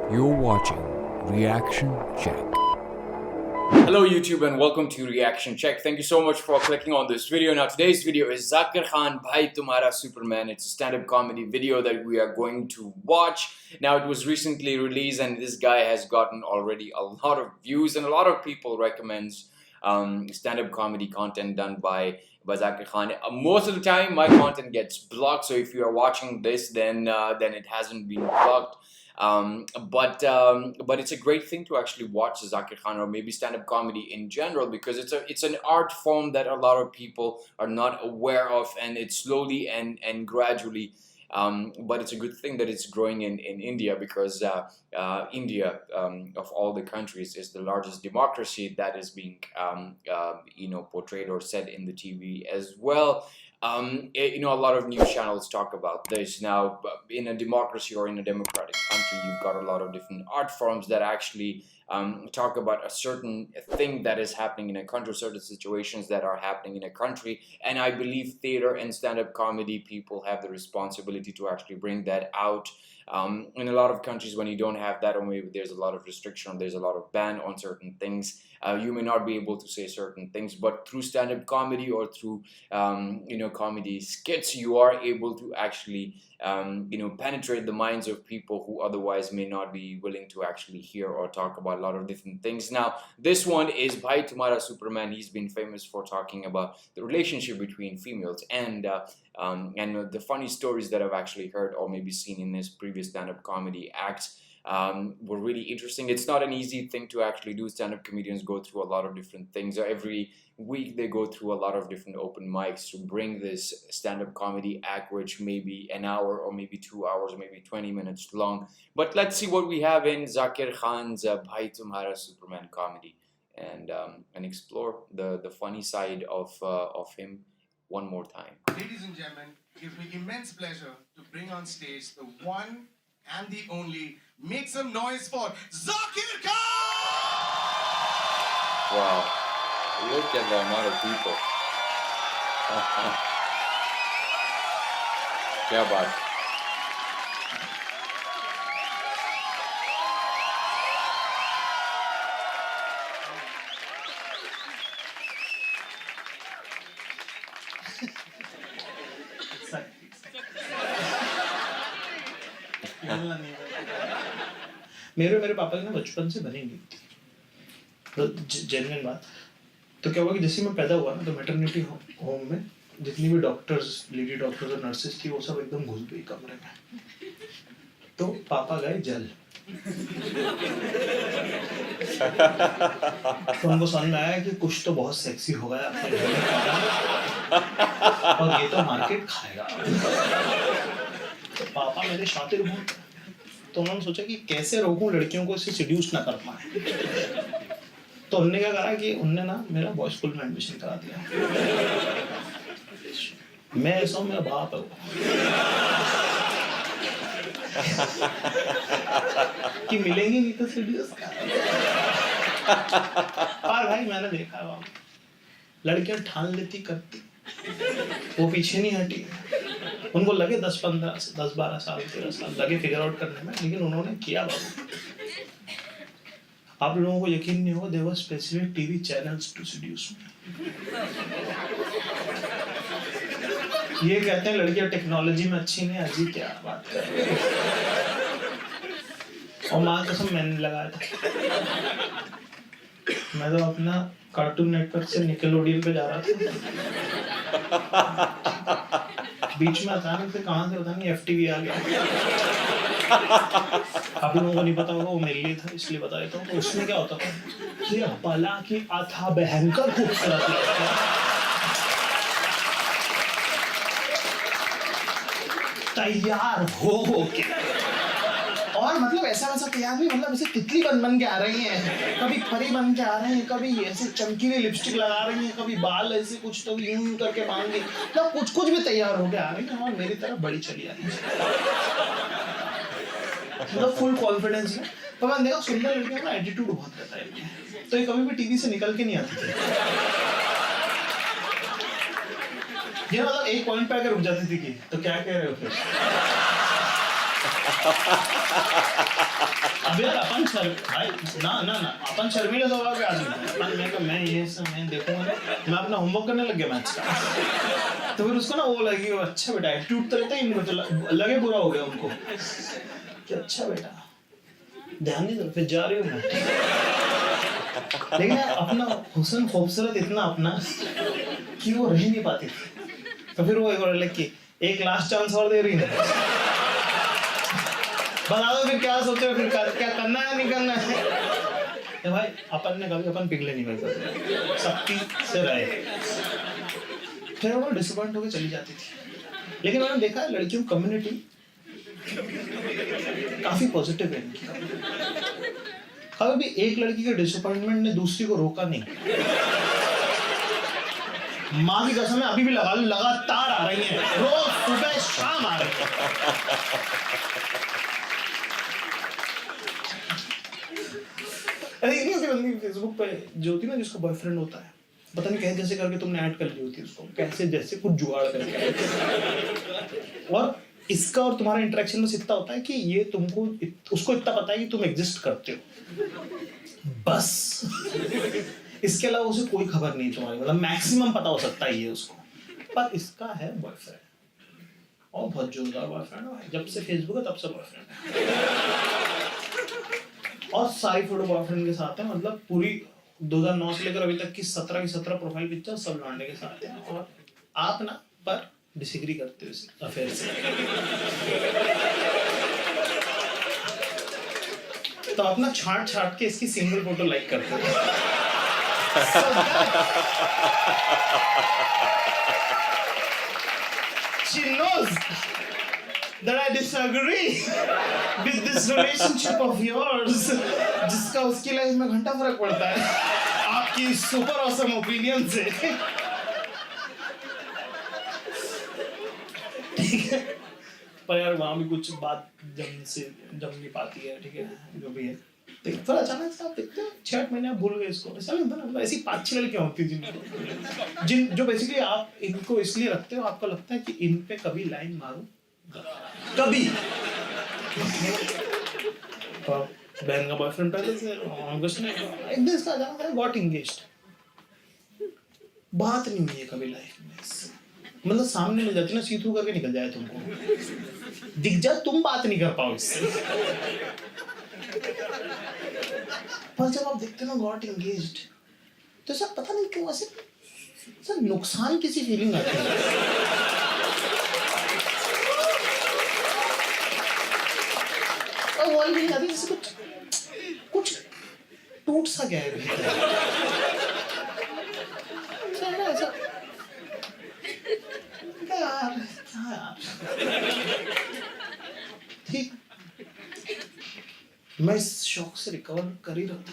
You're watching Reaction Check. Hello YouTube and welcome to Reaction Check. Thank you so much for clicking on this video. Now today's video is ZAKIR Khan Bhai Tumhara Superman. It's a stand-up comedy video that we are going to watch. Now it was recently released and this guy has gotten already a lot of views and a lot of people recommends stand-up comedy content done by ZAKIR Khan. Most of the time my content gets blocked, so if you are watching this then it hasn't been blocked. But it's a great thing to actually watch ZAKIR Khan or maybe stand-up comedy in general, because it's an art form that a lot of people are not aware of, and it's slowly and gradually. But it's a good thing that it's growing in India, because India, of all the countries, is the largest democracy that is being portrayed or said in the TV as well. A lot of news channels talk about this. Now, in a democracy or in a democratic country, you've got a lot of different art forms that actually talk about a certain thing that is happening in a country, certain situations that are happening in a country. And I believe theater and stand-up comedy people have the responsibility to actually bring that out. In a lot of countries, when you don't have that, or maybe there's a lot of restriction, there's a lot of ban on certain things, you may not be able to say certain things, but through stand-up comedy or through comedy skits, you are able to actually penetrate the minds of people who otherwise may not be willing to actually hear or talk about a lot of different things. Now this one is Bhai Tumhara Superman. He's been famous for talking about the relationship between females, and the funny stories that I've actually heard or maybe seen in his previous stand-up comedy acts were really interesting. It's not an easy thing to actually do. Stand-up comedians go through a lot of different things. Every week they go through a lot of different open mics to bring this stand-up comedy act, which may be an hour or maybe 2 hours, maybe 20 minutes long. But let's see what we have in ZAKIR Khan's Bhai Tumhara Superman comedy, and explore the funny side of him one more time. Ladies and gentlemen, it gives me immense pleasure to bring on stage the one and the only. Make some noise for ZAKIR Khan! Wow, look at the amount of people. क्या बात. मेरे पापा की ना बचपन से बनी नहीं थी, तो जेन्युइन बात. तो क्या हुआ कि जैसे मैं पैदा हुआ ना, तो मैटरनिटी होम में जितनी भी डॉक्टर्स, लेडी डॉक्टर्स और नर्सेस थी, वो सब एकदम घुस गई कमरे में. तो पापा गए जल. तो उनको समझ में आया कि कुछ तो बहुत सेक्सी हो गया और ये तो मार्केट खाएगा. तो पापा मेरे शातिर बहुत, तो उन्होंने सोचा कि कैसे रोकूं लड़कियों को इसे सिड्यूस ना कर पाए. तो उन्होंने क्या करा कि उनने ना मेरा बॉय स्कूल में एडमिशन करा दिया. मैं ऐसा हूँ, मेरा बाप है वो कि मिलेंगे नहीं तो सिड्यूस कर. और भाई मैंने देखा है, लड़कियां ठान लेती करती, वो पीछे नहीं हटी. उनको लगे 10-12 साल 13 साल लगे फिगर आउट करने में, लेकिन उन्होंने किया बाबू. आप लोगों को यकीन नहीं होगा, there were specific TV channels to seduce me. ये कहते हैं लड़कियां टेक्नोलॉजी में अच्छी नहीं. अजी क्या बात कर रहे हैं. और माँ कसम मैंने लगाया था. मैं तो अपना कार्टून नेटवर्क से निकेलोडियन पे जा रहा था, बीच में अचानक से कहां से पता नहीं FTV आ गया. आप लोगों को नहीं पता होगा, वो मेरे लिए था इसलिए बता देता हूँ. तो उसमें क्या होता था, ये भला की अथा भयंकर खूबसूरत लगता है. तैयार हो के, और मतलब ऐसा वैसा तैयार नहीं, मतलब ऐसे तितली बन के आ रही हैं, कभी परी बन के आ रहे हैं, कभी ऐसे चमकीली लिपस्टिक लगा रही हैं, कभी बाल ऐसे कुछ तो यूं करके बांध के, मतलब कुछ भी तैयार होके आ रही हैं, और मेरी तरफ बड़ी चली आ रही है. मतलब फुल कॉन्फिडेंस में. तो मैंने देखा सुंदर लड़कियों का एटीट्यूड बहुत रहता है, तो ये कभी भी टीवी से निकल के नहीं आती थी. ये मतलब एक पॉइंट पे आकर रुक जाती थी कि तो क्या कह रहे हो फिर. अब यार अपन भाई ना अपन शर्मीले स्वभाव के आदमी मैं ये सब मैं देखूंगा मैं अपना होमवर्क करने लग गया मैथ्स का। तो फिर उसको ना वो लगी अच्छा बेटा एटीट्यूड तो रहता ही मुझे लगे बुरा हो गया उनको कि अच्छा बेटा ध्यान नहीं दो फिर जा रही हूँ मैं। लेकिन अपना हुस्न खूबसूरत इतना अपना कि वो रह नहीं पाती। तो फिर वो एक लास्ट चांस और दे रही है। बता दो फिर क्या सोचे हो फिर क्या करना है नहीं करना है। तो भाई अपन ने कभी अपन पिघले नहीं करते सख्ती से रहे। फिर वो डिसअपॉइंट होकर चली जाती थी। लेकिन मैंने देखा है लड़कियों की कम्युनिटी काफी पॉजिटिव है इनकी। कभी भी एक लड़की के डिसअपॉइंटमेंट ने दूसरी को रोका नहीं। माँ की कसम है अभी भी लगातार आ रही है रोज सुबह शाम आ रही है। अरे इतनी बंदी फेसबुक पे जो होती है ना जिसका बॉयफ्रेंड होता है पता नहीं कैसे जैसे करके तुमने ऐड कर ली होती है उसको कैसे जैसे कुछ जुगाड़ करके। और इसका और तुम्हारा इंटरेक्शन बस इतना होता है कि ये तुमको उसको इतना पता है कि तुम एग्जिस्ट करते हो बस। इसके अलावा उसे कोई खबर नहीं तुम्हारी मतलब मैक्सिमम पता हो सकता है ये उसको। पर इसका है बॉयफ्रेंड और बहुत जोरदार बॉयफ्रेंड है। जब से फेसबुक है तब से बॉयफ्रेंड है और सारी फोटो बॉयफ्रेंड के साथ है। मतलब पूरी 2009 से लेकर अभी तक की 17 की 17 प्रोफाइल पिक्चर सब लौंडे के साथ है। और आप ना पर डिसएग्री करते हो इस अफेयर से। तो अपना छाट के इसकी सिंगल फोटो लाइक करते हो। She knows that I disagree with this relationship of yours, जिसका उसकी लाइफ में घंटा फर्क पड़ता है आपकी सुपर ऑसम ओपिनियन से। ठीक है पर यार वहाँ भी कुछ बात जम नहीं पाती है। ठीक है जो भी है तो थोड़ा अचानक से आप देखते हो 6 महीने आप भूल गए इसको। ऐसा नहीं होता ना ऐसी 5-6 लड़कियां होती हैं जो बेसिकली आप इनको इसलिए रखते हो आपको लगता है कि इन पे कभी लाइन मारूं कभी। बहन का बॉयफ्रेंड पहले से अगस्त में एक दिन इसका अचानक है गॉट इंगेज्ड। बात नहीं हुई है कभी लाइफ में मतलब सामने मिल जाती ना सी थ्रू करके निकल जाए तुमको दिख जाए तुम बात नहीं कर पाओ इससे। पर जब आप देखते हो ना गॉट इंगेज्ड तो सब पता नहीं क्यों ऐसे सर नुकसान किसी फीलिंग आती है। और वो फीलिंग आती है जैसे कुछ टूट सा गया है ऐसा यार ठीक। मैं इस शौक से रिकवर कर ही रहा था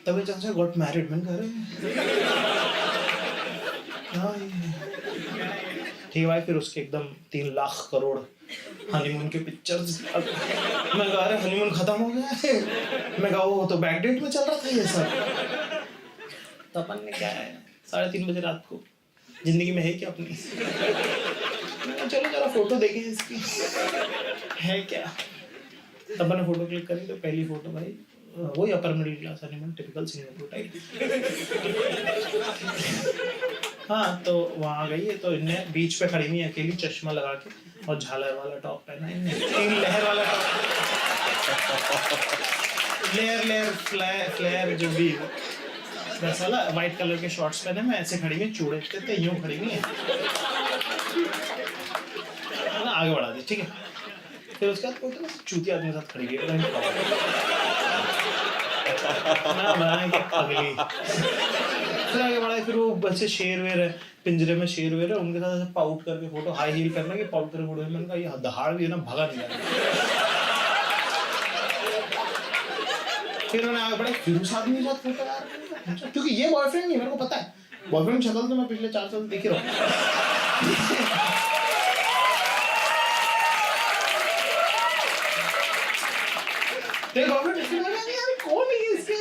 तभी चांस गॉट मैरिड मैंने कहा ठीक है भाई। फिर उसके एकदम 3 लाख करोड़ हनीमून के पिक्चर्स। मैं कहा अरे हनीमून खत्म हो गया है। मैं कहा वो तो बैकडेट में चल रहा था ये सब। तो अपन ने क्या है 3:30 बजे रात को जिंदगी में है क्या अपनी चलो जरा फोटो देखें इसकी है क्या। तब मैंने फोटो क्लिक करी तो पहली फोटो भाई वही upper middle class honeymoon typical Singapore type. हाँ तो वहाँ गई है तो इनने बीच पे खड़ी हुई अकेली चश्मा लगा के और झालर वाला टॉप पहना है इनने 3 लहर वाला टॉप लेयर फ्लेयर जो भी वैसा वाला व्हाइट कलर के शॉर्ट्स पहने में ऐसे खड़ी हुई चूड़े थे यूं खड़ी हुई है ना आगे बढ़ा दी। ठीक है फिर उसके बाद कोई तो चूती आदमी के साथ खड़ी हुई ना बनाए कि अगली। फिर आगे बढ़ा फिर वो बच्चे शेर वेर है पिंजरे में शेर वेर है उनके साथ ऐसे पाउट करके फोटो हाई हील करना कि पाउट करके फोटो। मैंने कहा ये दहाड़ भी है ना भगा नहीं जाए। फिर मैंने आगे बढ़ा फिर उस आदमी के साथ फोटो यार क्योंकि ये बॉयफ्रेंड नहीं मेरे को पता है बॉयफ्रेंड शक्ल तो मैं पिछले 4 साल देख ही रहा हूँ। तेरे बॉयफ्रेंड यार कौन है इसके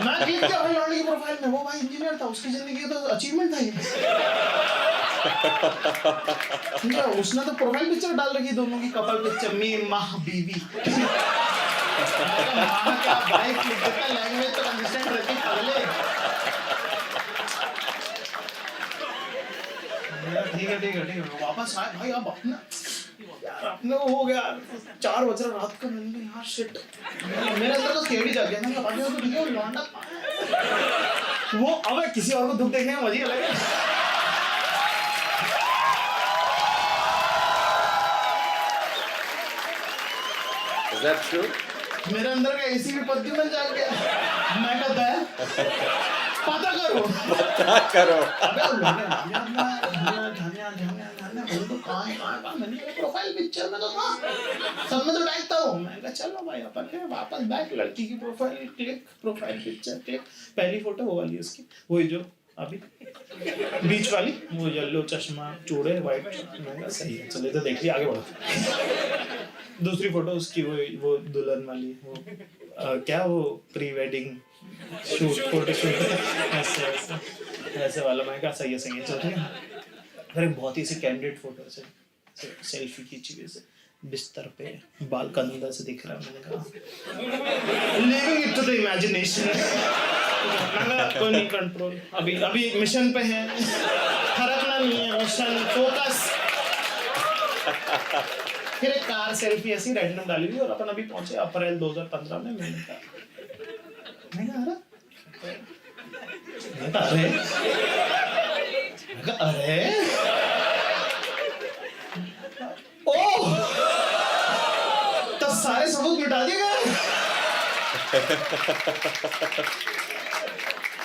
मैं क्लिक कर सारे लौंडे की प्रोफाइल में वो भाई इंजीनियर था, उसकी जिंदगी का तो अचीवमेंट था ये। ठीक है, उसने तो प्रोफाइल पिक्चर डाल रखी दोनों की, कपल पिक्चर, मी माँ बीवी। माँ क्या भाई, कितना लैंग्वेज तो कंसिस्टेंट रहती है पगले। ठीक है, वापस आए भाई। अब अपना यार अपने को हो गया 4 बज रहा रात का, मैंने यार शिट, मेरे अंदर तो स्केरी जाग गया। मैंने बाकी तो ठीक है, लौंडा वो, अब किसी और को दुख देखने में मजा अलग है। Is that true? मेरे अंदर का एसी भी पत्ती में जाग गया। मैं कहता है पता करो। अबे तो कहाँ मैंने प्रोफाइल पिक्चर में तो था, सब में तो टैग था वो। मैं कहा चलो भाई अपन के वापस बैक, लड़की की profile click, profile picture click, पहली फोटो वो वाली उसकी, वही जो अभी बीच वाली, वो येलो चश्मा, चूड़े, वाइट। मैं कहा सही है, चले तो देख लिया, आगे बढ़ो। दूसरी फोटो उसकी वो दुल्हन वाली, वो क्या वो pre wedding shoot, photo shoot, ऐसे वाला। मैं कहा सही है चल रही है। फिर बहुत ही ऐसे कैंडिडेट फोटो से सेल्फी खींची हुई से बिस्तर पे, बाल कंधा से दिख रहा है। मैंने कहा leaving it to the imagination. कोई नहीं कंट्रोल, अभी मिशन पे है, फर्क नहीं है, मिशन फोकस। फिर एक कार सेल्फी ऐसी रैंडम डाली हुई और अपन अभी पहुंचे अप्रैल 2015 में। मैंने कहा अरे ओह, तो सारे सबूत मिटा दिए गए।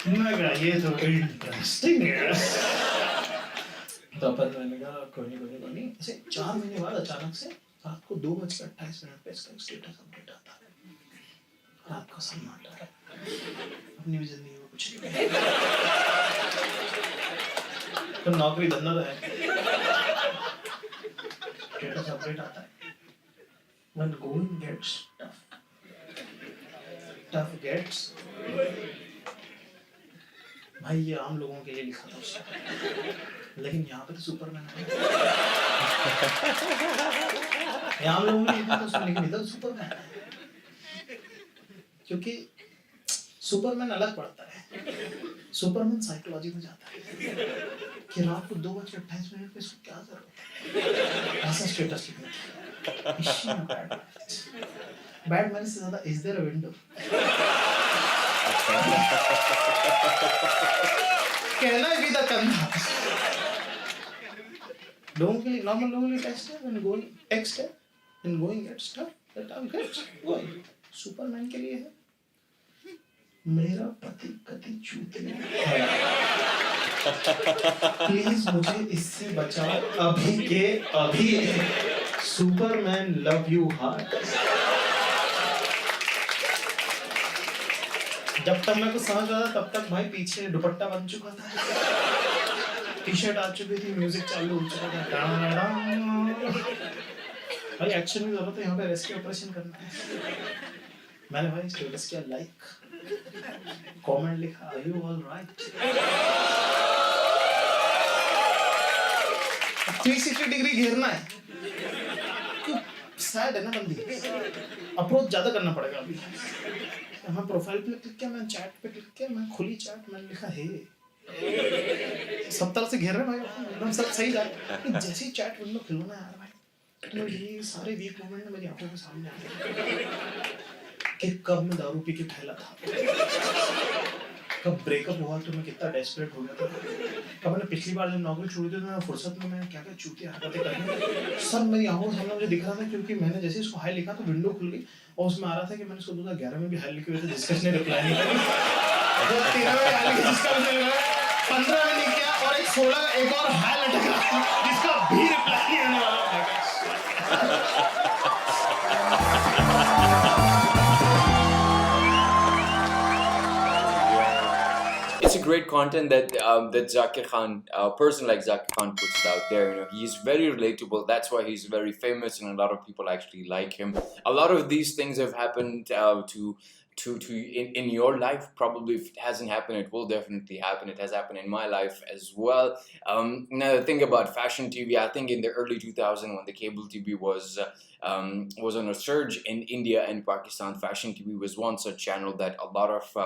मैं कहा ये तो इंटरेस्टिंग है। तो अपन मैंने कहा कोई नहीं। ऐसे 4 महीने बाद अचानक से रात को 2:28 पे इसका स्टेटस अपडेट आता है। रात को सन्नाटा है, अपनी भी जिंदगी में कुछ नहीं है, तो नौकरी धंधा है। स्टेटस अपडेट आता है, when going gets tough gets, भाई ये आम लोगों के लिए लिखा था उसने, लेकिन यहाँ पे तो सुपरमैन है। आम लोगों के लिए लिखा था उसने, लेकिन इधर सुपरमैन है, क्योंकि सुपरमैन अलग पड़ता है। सुपरमैन साइकोलॉजी में जाता है कि रात को 2:28 पे इसको क्या जरूरत है, ऐसा स्टेटस लिखना। बैटमैन से ज्यादा इज देयर अ विंडो, कहना भी द कंधा। लोगों के लिए, नॉर्मल लोगों के लिए टेक्स्ट है, व्हेन गोइंग टेक्स्ट है, when going gets tough, that I gets going. Superman के लिए है मेरा पति कति चूतिया है, प्लीज मुझे इससे बचाओ अभी के अभी। Superman love you heart. जब तक मैं कुछ समझ रहा था तब तक भाई पीछे दुपट्टा बन चुका था, टी-शर्ट आ चुकी थी, म्यूजिक चालू हो चुका था। भाई एक्शन की जरूरत है यहाँ पे, रेस्क्यू ऑपरेशन करना है। मैंने भाई स्टेटस किया लाइक, कमेंट लिखा are you all right. 360 degree घेरना है, सैड है ना बंदी, अप्रोच ज्यादा करना पड़ेगा अभी। मैं प्रोफाइल पे क्लिक किया, मैं चैट पे क्लिक किया, मैं खुली चैट, मैंने लिखा हे, सब तरफ से घेर रहे भाई, एकदम सब सही जा रहा है। जैसे ही चैट विंडो खुलो ना यार भाई, तो ये सारे वीक मोमेंट मेरी आंखों के सामने आ गए कि कब मैं दारू पी के ठहला था, कब ब्रेकअप हुआ तो मैं कितना डेस्परेट हो गया था, कब मैंने पिछली बार जब नौकरी छोड़ी थी तो मैं फुर्सत में मैं क्या क्या चूतिया हरकतें करनी, सब मेरी आंखों के सामने मुझे दिख रहा था। क्योंकि मैंने जैसे इसको हाई लिखा तो विंडो खुल गई और उसमें आ रहा था कि मैंने इसको 2011 में भी हाई लिखे हुए थे, जिसका इसने रिप्लाई नहीं किया, 2013 में हाई लिखा जिसका उसने 15 में नहीं किया, और एक 16 एक और हाई लटक रहा जिसका भी रिप्लाई नहीं आने वाला था। It's a great content that that Zakir Khan, a person like Zakir Khan, puts out there. You know, he's very relatable. That's why he's very famous, and a lot of people actually like him. A lot of these things have happened to in your life. Probably if it hasn't happened, it will definitely happen. It has happened in my life as well. Now the thing about fashion TV, I think in the early 2000s when the cable TV was on a surge in India and Pakistan, fashion TV was one such channel that a lot of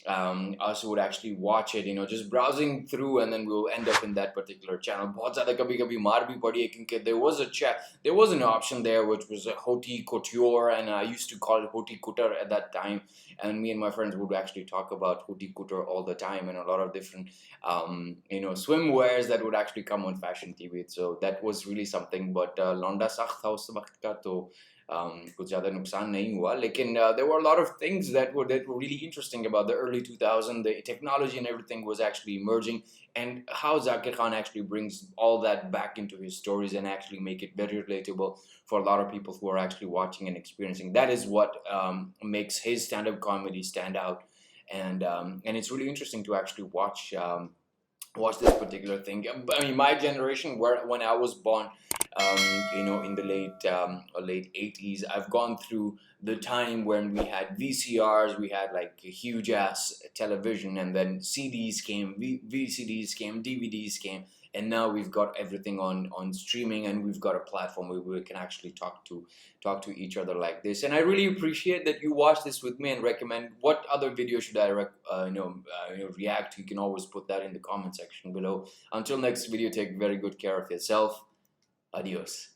us would actually watch it, just browsing through, and then we'll end up in that particular channel. बहुत ज़्यादा कभी-कभी मार भी पड़ी है क्योंकि there was an option there which was a haute couture, and I used to call it haute couture at that time, and me and my friends would actually talk about haute couture all the time, and a lot of different swimwears that would actually come on fashion TV. So that was really something. But लौंडा सख्त था उस वक्त का, तो कुछ ज़्यादा नुकसान नहीं हुआ, लेकिन there were a lot of things that were really interesting about the early 2000s. The technology and everything was actually emerging, and how Zakir Khan actually brings all that back into his stories and actually make it very relatable for a lot of people who are actually watching and experiencing. That is what makes his stand-up comedy stand out, and it's really interesting to actually watch this particular thing. I mean, my generation, when I was born, in the late 80s, I've gone through the time when we had VCRs, we had like a huge ass television, and then CDs came, VCDs came, DVDs came, and now we've got everything on streaming, and we've got a platform where we can actually talk to each other like this. And I really appreciate that you watch this with me and recommend what other video should I react to. You can always put that in the comment section below. Until next video, take very good care of yourself. Adios.